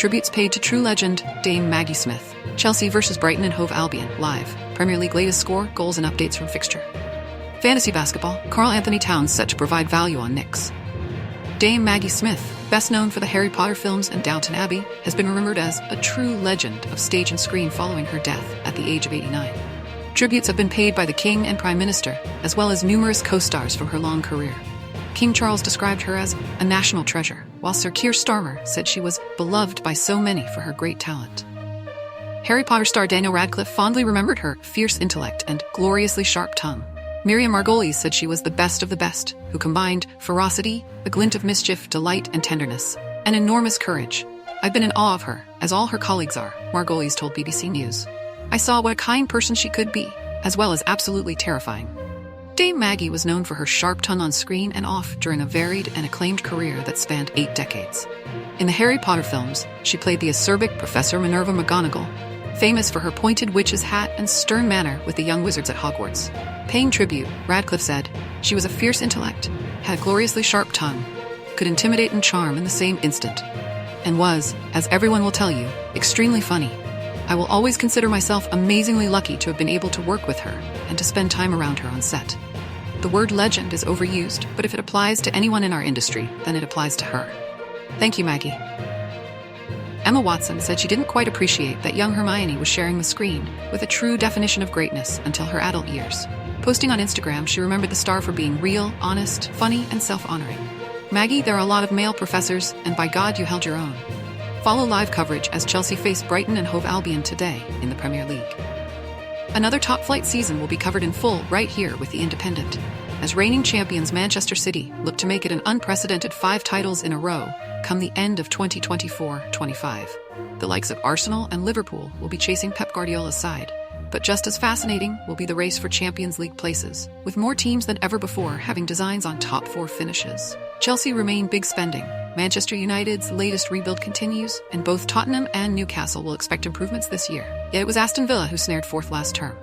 Tributes paid to true legend Dame Maggie Smith. Chelsea vs Brighton and Hove Albion, live. Premier League latest score, goals and updates from fixture. Fantasy basketball, Karl Anthony Towns set to provide value on Knicks. Dame Maggie Smith, best known for the Harry Potter films and Downton Abbey, has been remembered as a true legend of stage and screen following her death at the age of 89. Tributes have been paid by the King and Prime Minister, as well as numerous co-stars from her long career. King Charles described her as a national treasure, while Sir Keir Starmer said she was beloved by so many for her great talent. Harry Potter star Daniel Radcliffe fondly remembered her fierce intellect and gloriously sharp tongue. Miriam Margolyes said she was the best of the best, who combined ferocity, a glint of mischief, delight and tenderness, and enormous courage. I've been in awe of her, as all her colleagues are, Margolyes told BBC News. I saw what a kind person she could be, as well as absolutely terrifying. Dame Maggie was known for her sharp tongue on screen and off during a varied and acclaimed career that spanned 8 decades. In the Harry Potter films, she played the acerbic Professor Minerva McGonagall, famous for her pointed witch's hat and stern manner with the young wizards at Hogwarts. Paying tribute, Radcliffe said, "She was a fierce intellect, had a gloriously sharp tongue, could intimidate and charm in the same instant, and was, as everyone will tell you, extremely funny. I will always consider myself amazingly lucky to have been able to work with her and to spend time around her on set." The word legend is overused, but if it applies to anyone in our industry, then it applies to her. Thank you, Maggie. Emma Watson said she didn't quite appreciate that young Hermione was sharing the screen with a true definition of greatness until her adult years. Posting on Instagram, she remembered the star for being real, honest, funny, and self-honoring. Maggie, there are a lot of male professors, and by God you held your own. Follow live coverage as Chelsea face Brighton and Hove Albion today in the Premier League. Another top-flight season will be covered in full right here with The Independent, as reigning champions Manchester City look to make it an unprecedented 5 titles in a row come the end of 2024-25. The likes of Arsenal and Liverpool will be chasing Pep Guardiola's side, but just as fascinating will be the race for Champions League places, with more teams than ever before having designs on top 4 finishes. Chelsea remain big spending. Manchester United's latest rebuild continues, and both Tottenham and Newcastle will expect improvements this year. Yet it was Aston Villa who snared 4th last term.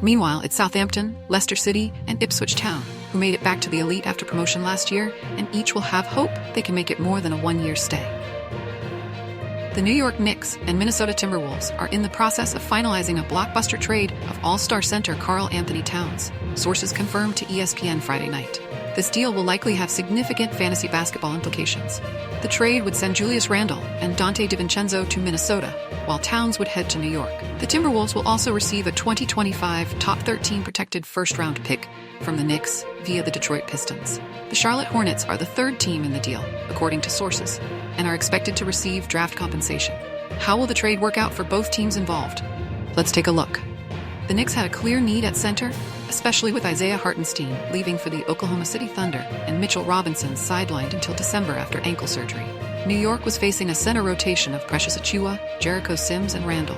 Meanwhile, it's Southampton, Leicester City, and Ipswich Town who made it back to the elite after promotion last year, and each will have hope they can make it more than a 1-year stay. The New York Knicks and Minnesota Timberwolves are in the process of finalizing a blockbuster trade of All-Star center Karl Anthony Towns, sources confirmed to ESPN Friday night. This deal will likely have significant fantasy basketball implications. The trade would send Julius Randle and Dante DiVincenzo to Minnesota, while Towns would head to New York. The Timberwolves will also receive a 2025 top 13 protected first-round pick from the Knicks via the Detroit Pistons. The Charlotte Hornets are the 3rd team in the deal, according to sources, and are expected to receive draft compensation. How will the trade work out for both teams involved? Let's take a look. The Knicks had a clear need at center, especially with Isaiah Hartenstein leaving for the Oklahoma City Thunder and Mitchell Robinson sidelined until December after ankle surgery. New York was facing a center rotation of Precious Achiuwa, Jericho Sims, and Randle.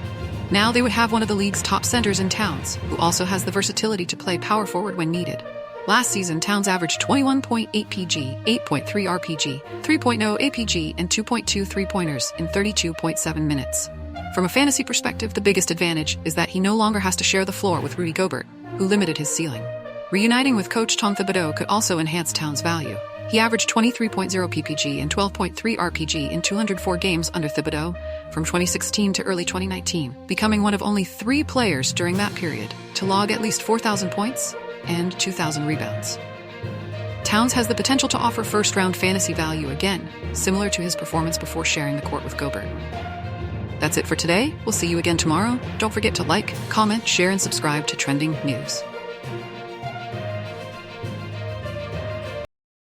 Now they would have one of the league's top centers in Towns, who also has the versatility to play power forward when needed. Last season, Towns averaged 21.8 PG, 8.3 RPG, 3.0 APG, and 2.2 three-pointers in 32.7 minutes. From a fantasy perspective, the biggest advantage is that he no longer has to share the floor with Rudy Gobert, who limited his ceiling. Reuniting with coach Tom Thibodeau could also enhance Towns' value. He averaged 23.0 PPG and 12.3 RPG in 204 games under Thibodeau from 2016 to early 2019, becoming one of only 3 players during that period to log at least 4,000 points and 2,000 rebounds. Towns has the potential to offer first-round fantasy value again, similar to his performance before sharing the court with Gobert. That's it for today. We'll see you again tomorrow. Don't forget to like, comment, share, and subscribe to Trending News.